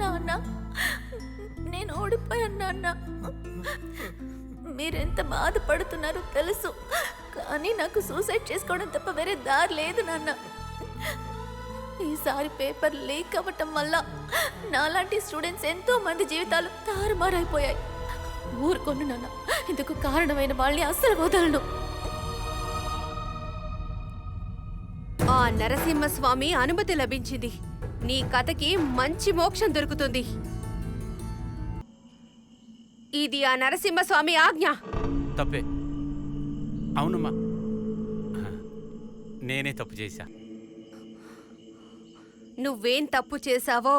నాన్న, నేను ఓడిపోయాను నాన్న. మీరెంత బాధపడుతున్నారో తెలుసు, కానీ నాకు సూసైడ్ చేసుకోవడం తప్ప వేరే దారి లేదు నాన్న. ఈసారి పేపర్ లీక్ అవ్వటం వల్ల నాలాంటి స్టూడెంట్స్ ఎంతో మంది జీవితాలు తారుమారైపోయాయి. ఊరుకోను నాన్న, ఇందుకు కారణమైన వాళ్ళని అస్సలు వదలను. ఆ నరసింహస్వామి అనుమతి లభించింది. నీ కథకి మంచి మోక్షం దొరుకుతుంది. ఇది ఆ నరసింహస్వామి ఆజ్ఞ. తప్పే. అవునమ్మా, నేనే తప్పు చేశా. నువ్వేం తప్పు చేశావో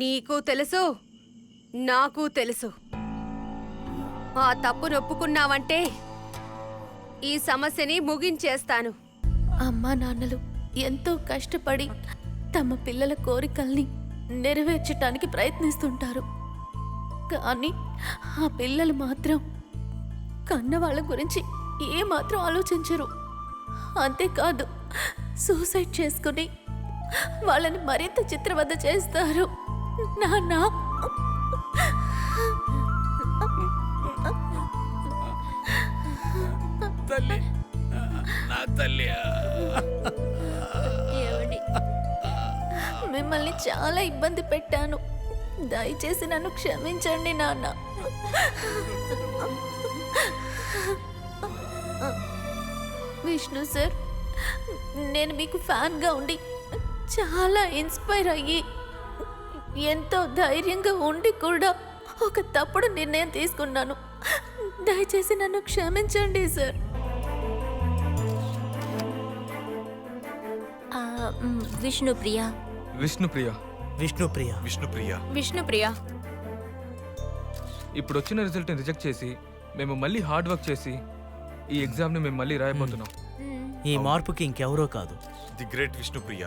నీకు తెలుసు, నాకు తెలుసు. ఆ తప్పు నొప్పుకున్నావంటే ఈ సమస్యని ముగించేస్తాను. అమ్మా నాన్నలు ఎంతో కష్టపడి తమ పిల్లల కోరికల్ని నెరవేర్చటానికి ప్రయత్నిస్తుంటారు. కానీ ఆ పిల్లలు మాత్రం కన్నవాళ్ళ గురించి ఏమాత్రం ఆలోచించరు. అంతేకాదు, సూసైడ్ చేసుకుని వాళ్ళని మరింత చిత్రవద చేస్తారు. నాన్న, తల్లి, నా తల్లి. మిమ్మల్ని చాలా ఇబ్బంది పెట్టాను. దయచేసి నన్ను క్షమించండి నాన్న. విష్ణు సార్, నేను మీకు ఫ్యాన్గా ఉండి చాలా ఇన్స్పైర్ అయ్యి ఎంతో ధైర్యంగా ఉండి కూడా ఒక తప్పుడు నిర్ణయం తీసుకున్నాను. దయచేసి నన్ను క్షమించండి సార్. విష్ణుప్రియ. విష్ణుప్రియ. విష్ణుప్రియ. విష్ణుప్రియ. విష్ణుప్రియ. ఇప్పుడు వచ్చిన రిజల్ట్ని రిజెక్ట్ చేసి మేము మళ్ళీ హార్డ్ వర్క్ చేసి ఈ ఎగ్జామ్ని మేము మళ్ళీ రాయబోతున్నాం. ఈ మార్పుకి ఇంకెవరో కాదు, ది గ్రేట్ విష్ణుప్రియ.